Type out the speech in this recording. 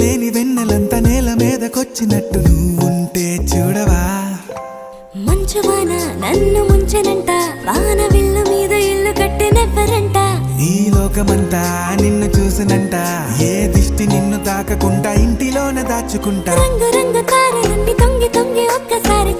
లేని వెన్నెలంతా నేల మీదకొచ్చినట్టు నువ్వుంటే చూడవా. మంచువాన నన్ను ముంచెనంట, వాన విల్లు మీద ఇల్లు కట్టినెవ్వరంట. ఈ లోకమంతా నిన్ను చూసినంట, ఏ దిష్టి నిన్ను తాకకుండా ఇంటిలోనే దాచుకుంటా. రంగు రంగు తారలన్నీ తొంగి తొంగి ఒక్కసారి